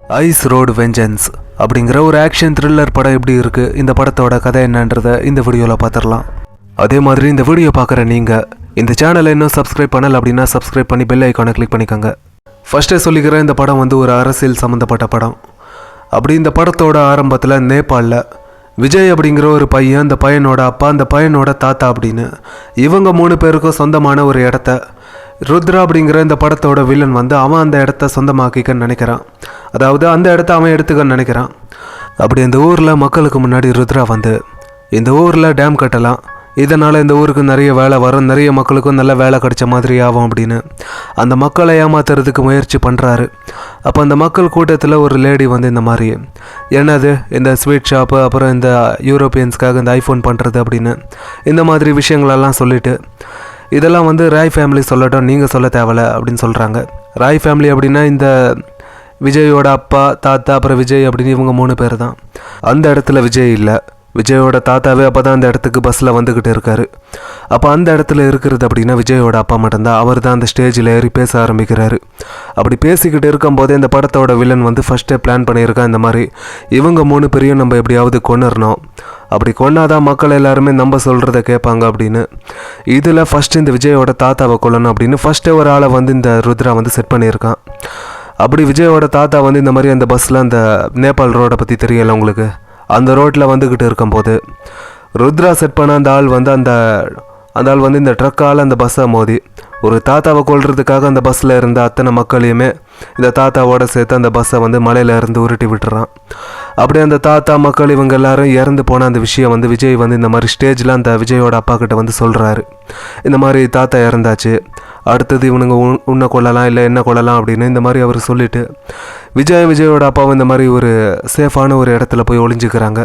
Ice road vengeance அப்படிங்கிற ஒரு action thriller படம் எப்படி இருக்குது, இந்த படத்தோட கதை என்னன்றதை இந்த வீடியோவில் பார்த்துடலாம். அதே மாதிரி இந்த வீடியோ பார்க்குற நீங்கள் இந்த சேனலை இன்னும் சப்ஸ்கிரைப் பண்ணலை அப்படின்னா சப்ஸ்கிரைப் பண்ணி பெல் ஐக்கானை கிளிக் பண்ணிக்கோங்க. ஃபஸ்ட்டே சொல்லிக்கிறேன், இந்த படம் வந்து ஒரு அரசியல் சம்மந்தப்பட்ட படம். அப்படி இந்த படத்தோட ஆரம்பத்தில் நேபாளில் விஜய் அப்படிங்கிற ஒரு பையன், அந்த பையனோட அப்பா, அந்த பையனோட தாத்தா அப்படின்னு இவங்க 3 பேருக்கும் சொந்தமான ஒரு இடத்த ருத்ரா அப்படிங்கிற இந்த படத்தோட வில்லன் வந்து அவன் அந்த இடத்த சொந்தமாக்கிக்கன்னு நினைக்கிறான். அதாவது அந்த இடத்த அவன் எடுத்துக்கன்னு நினைக்கிறான். அப்படி இந்த ஊரில் மக்களுக்கு முன்னாடி ருத்ரா வந்து இந்த ஊரில் டேம் கட்டலாம், இதனால் இந்த ஊருக்கு நிறைய வேலை வரும், நிறைய மக்களுக்கும் நல்ல வேலை கிடைச்ச மாதிரி ஆகும் அப்படின்னு அந்த மக்களை ஏமாத்துறதுக்கு முயற்சி பண்ணுறாரு. அப்போ அந்த மக்கள் கூட்டத்தில் ஒரு லேடி வந்து இந்த மாதிரி என்னது இந்த ஸ்வீட் ஷாப்பு, அப்புறம் இந்த யூரோப்பியன்ஸ்க்காக இந்த ஐஃபோன் பண்ணுறது அப்படின்னு இந்த மாதிரி விஷயங்களெல்லாம் சொல்லிவிட்டு இதெல்லாம் வந்து ராய் ஃபேமிலி சொல்லட்டும், நீங்கள் சொல்ல தேவையில்ல அப்படின்னு சொல்கிறாங்க. ராய் ஃபேமிலி அப்படின்னா இந்த விஜயோட அப்பா, தாத்தா, அப்புறம் விஜய் அப்படின்னு இவங்க 3 பேர் தான். அந்த இடத்துல விஜய் இல்லை, விஜயோட தாத்தாவே அப்போ தான் அந்த இடத்துக்கு பஸ்ஸில் வந்துக்கிட்டு இருக்காரு. அப்போ அந்த இடத்துல இருக்கிறது அப்படின்னா விஜயோட அப்பா மட்டும்தான். அவர் தான் அந்த ஸ்டேஜில் ஏறி பேச ஆரம்பிக்கிறாரு. அப்படி பேசிக்கிட்டு இருக்கும்போதே இந்த படத்தோட வில்லன் வந்து ஃபஸ்ட்டே பிளான் பண்ணியிருக்கான், இந்த மாதிரி இவங்க 3 பேரையும் நம்ம எப்படியாவது கொண்டுறணும், அப்படி கொண்டாதான் மக்கள் எல்லாருமே நம்ம சொல்கிறத கேட்பாங்க அப்படின்னு. இதில் ஃபஸ்ட்டு இந்த விஜயோட தாத்தாவை கொல்லணும் அப்படின்னு ஃபஸ்ட்டே ஒரு ஆளை வந்து இந்த ருத்ரா வந்து செட் பண்ணியிருக்கான். அப்படி விஜயோட தாத்தா வந்து இந்த மாதிரி அந்த பஸ்ஸில் அந்த நேபாள் ரோடை பற்றி தெரியலை உங்களுக்கு, அந்த ரோட்டில் வந்துக்கிட்டு இருக்கும்போது ருத்ரா செட் பண்ண அந்த ஆள் வந்து அந்த ஆள் வந்து இந்த ட்ரக்கால் அந்த பஸ்ஸை மோதி ஒரு தாத்தாவை கொள்றதுக்காக அந்த பஸ்ஸில் இருந்த அத்தனை மக்களையுமே இந்த தாத்தாவோட சேர்த்து அந்த பஸ்ஸை வந்து மலையில் இருந்து உருட்டி விட்டுறான். அப்படி அந்த தாத்தா மக்கள் இவங்க எல்லாரும் இறந்து போன அந்த விஷயம் வந்து விஜய் வந்து இந்த மாதிரி ஸ்டேஜில் அந்த விஜயோட அப்பா கிட்ட வந்து சொல்கிறாரு. இந்த மாதிரி தாத்தா இறந்தாச்சு, அடுத்தது இவனுங்க உன்னை கொள்ளலாம் இல்லை என்ன கொள்ளலாம் அப்படின்னு இந்த மாதிரி அவர் சொல்லிவிட்டு விஜயோட அப்பாவும் இந்த மாதிரி ஒரு சேஃபான ஒரு இடத்துல போய் ஒளிஞ்சிக்கிறாங்க.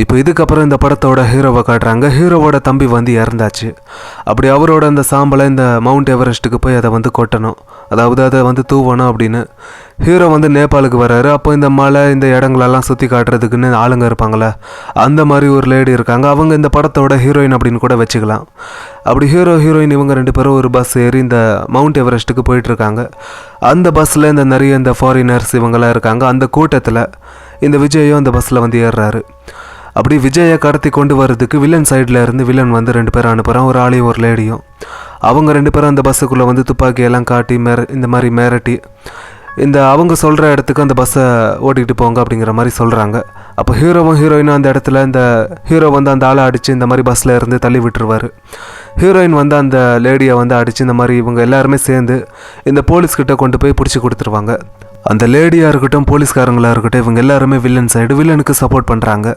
இப்போ இதுக்கப்புறம் இந்த படத்தோட ஹீரோவை காட்டுறாங்க. ஹீரோவோட தம்பி வந்து இறந்தாச்சு. அப்படி அவரோட அந்த சாம்பலை இந்த மவுண்ட் எவரெஸ்ட்டுக்கு போய் அதை வந்து கொட்டணும், அதாவது அதை வந்து தூவணும் அப்படின்னு ஹீரோ வந்து நேபாளுக்கு வர்றாரு. அப்போ இந்த மலை இந்த இடங்களெல்லாம் சுற்றி காட்டுறதுக்குன்னு ஆளுங்க இருப்பாங்களே, அந்த மாதிரி ஒரு லேடி இருக்காங்க. அவங்க இந்த படத்தோட ஹீரோயின் அப்படின்னு கூட வச்சுக்கலாம். அப்படி ஹீரோயின் இவங்க 2 பேரும் ஒரு பஸ் ஏறி இந்த மவுண்ட் எவரெஸ்ட்டுக்கு போயிட்டுருக்காங்க. அந்த பஸ்ஸில் இந்த நிறைய இந்த ஃபாரினர்ஸ் இவங்கெல்லாம் இருக்காங்க. அந்த கூட்டத்தில் இந்த விஜயும் அந்த பஸ்ஸில் வந்து ஏறுறாரு. அப்படி விஜயை கடத்தி கொண்டு வர்றதுக்கு வில்லன் சைடில் இருந்து வில்லன் வந்து 2 பேரும் அனுப்புகிறான், ஒரு ஆளையும் ஒரு லேடியும். அவங்க 2 பேரும் அந்த பஸ்ஸுக்குள்ளே வந்து துப்பாக்கியெல்லாம் காட்டி இந்த மாதிரி மிரட்டி இந்த அவங்க சொல்கிற இடத்துக்கு அந்த பஸ்ஸை ஓட்டிகிட்டு போங்க அப்படிங்கிற மாதிரி சொல்கிறாங்க. அப்போ ஹீரோயினும் அந்த இடத்துல இந்த ஹீரோ வந்து அந்த ஆளை அடித்து இந்த மாதிரி பஸ்ஸில் இருந்து தள்ளி விட்டுருவார். ஹீரோயின் வந்து அந்த லேடியை வந்து அடித்து இந்த மாதிரி இவங்க எல்லாருமே சேர்ந்து இந்த போலீஸ்கிட்ட கொண்டு போய் பிடிச்சி கொடுத்துருவாங்க. அந்த லேடியாக இருக்கட்டும், போலீஸ்காரங்களாக இருக்கட்டும், இவங்க எல்லாருமே வில்லன் சைடு, வில்லனுக்கு சப்போர்ட் பண்ணுறாங்க.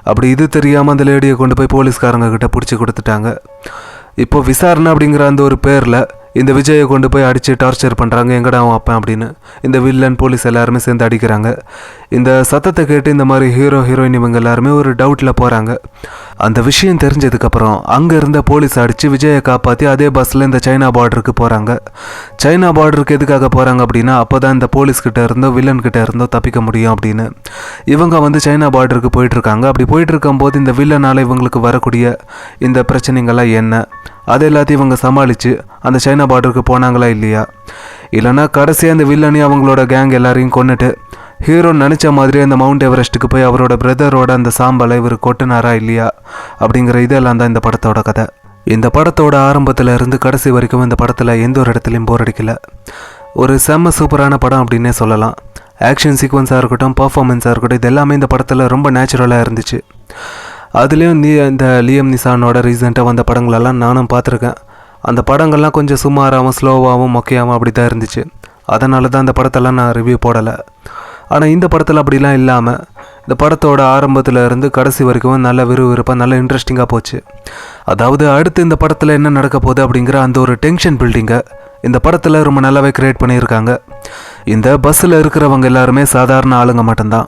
அப்படி இது தெரியாமல் அந்த லேடியை கொண்டு போய் போலீஸ்காரங்க கிட்ட பிடிச்சி கொடுத்துட்டாங்க. இப்போ விசாரணை அப்படிங்கிற அந்த ஒரு பேரில் இந்த விஜயை கொண்டு போய் அடித்து டார்ச்சர் பண்ணுறாங்க, எங்கடா அவன் அப்பேன் அப்படின்னு இந்த வில்லன் போலீஸ் எல்லாருமே சேர்ந்து அடிக்கிறாங்க. இந்த சத்தத்தை கேட்டு இந்த மாதிரி ஹீரோயின் இவங்க எல்லாருமே ஒரு டவுட்டில் போகிறாங்க. அந்த விஷயம் தெரிஞ்சதுக்கப்புறம் அங்கே இருந்த போலீஸ் அடித்து விஜயை காப்பாற்றி அதே பஸ்ஸில் இந்த சைனா பார்டருக்கு போகிறாங்க. சைனா பார்டருக்கு எதுக்காக போகிறாங்க அப்படின்னா அப்போ தான் இந்த போலீஸ்கிட்ட இருந்தோ வில்லன்கிட்ட இருந்தோ தப்பிக்க முடியும் அப்படின்னு இவங்க வந்து சைனா பார்டருக்கு போயிட்டுருக்காங்க. அப்படி போயிட்டுருக்கும்போது இந்த வில்லனால் இவங்களுக்கு வரக்கூடிய இந்த பிரச்சனைகள்லாம் என்ன, அது எல்லாத்தையும் இவங்க சமாளித்து அந்த சைனா பார்டருக்கு போனாங்களா இல்லையா, இல்லைனா கடைசியாக அந்த வில்லனி அவங்களோட கேங் எல்லாரையும் கொண்டுட்டு ஹீரோ நினச்ச மாதிரி அந்த மவுண்ட் எவரெஸ்ட்டுக்கு போய் அவரோட பிரதரோட அந்த சாம்பலை இவர் கொட்டினாரா இல்லையா அப்படிங்கிற இதெல்லாம் தான் இந்த படத்தோட கதை. இந்த படத்தோட ஆரம்பத்தில் இருந்து கடைசி வரைக்கும் இந்த படத்தில் எந்த ஒரு இடத்துலையும் போர் அடிக்கலை. ஒரு செம்ம சூப்பரான படம் அப்படின்னே சொல்லலாம். ஆக்ஷன் சீக்வன்ஸாக இருக்கட்டும், பர்ஃபார்மன்ஸாக இருக்கட்டும், இது எல்லாமே இந்த படத்தில் ரொம்ப நேச்சுரலாக இருந்துச்சு. அதுலேயும் இந்த லியம் நிசானோட ரீசெண்டாக வந்த படங்களெல்லாம் நானும் பார்த்துருக்கேன். அந்த படங்கள்லாம் கொஞ்சம் சுமாராகவும் ஸ்லோவாகவும் மொக்கையாகவும் அப்படி தான் இருந்துச்சு. அதனால தான் அந்த படத்தெல்லாம் நான் ரிவ்யூ போடலை. ஆனால் இந்த படத்தில் அப்படிலாம் இல்லாமல் இந்த படத்தோட ஆரம்பத்தில் இருந்து கடைசி வரைக்கும் நல்ல விறுவிறுப்பாக நல்ல இன்ட்ரெஸ்டிங்காக போச்சு. அதாவது அடுத்து இந்த படத்தில் என்ன நடக்க போகுது அப்படிங்கிற அந்த ஒரு டென்ஷன் பில்டிங்கை இந்த படத்தில் ரொம்ப நல்லாவே க்ரியேட் பண்ணியிருக்காங்க. இந்த பஸ்ஸில் இருக்கிறவங்க எல்லாருமே சாதாரண ஆளுங்க மட்டும்தான்.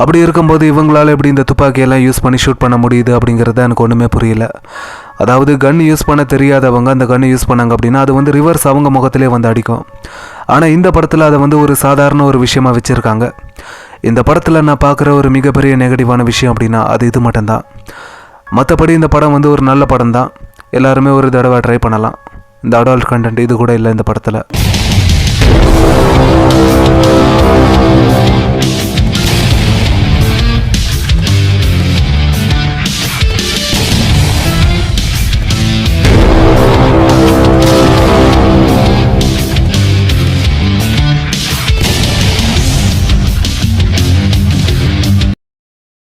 அப்படி இருக்கும்போது இவங்களால் எப்படி இந்த துப்பாக்கியெல்லாம் யூஸ் பண்ணி ஷூட் பண்ண முடியுது அப்படிங்கிறத எனக்கு ஒன்றுமே புரியல. அதாவது கன் யூஸ் பண்ண தெரியாதவங்க அந்த கன் யூஸ் பண்ணாங்க அப்படின்னா அது வந்து ரிவர்ஸ் அவங்க முகத்திலே வந்து அடிக்கும். ஆனால் இந்த படத்தில் அதை வந்து ஒரு சாதாரண ஒரு விஷயமாக வச்சுருக்காங்க. இந்த படத்தில் நான் பார்க்குற ஒரு மிகப்பெரிய நெகட்டிவான விஷயம் அப்படின்னா அது இது மட்டும்தான். மற்றபடி இந்த படம் வந்து ஒரு நல்ல படம் தான், எல்லாருமே ஒரு தடவை ட்ரை பண்ணலாம். இந்த அடல்ட் கண்டென்ட் இது கூட இல்லை இந்த படத்தில்.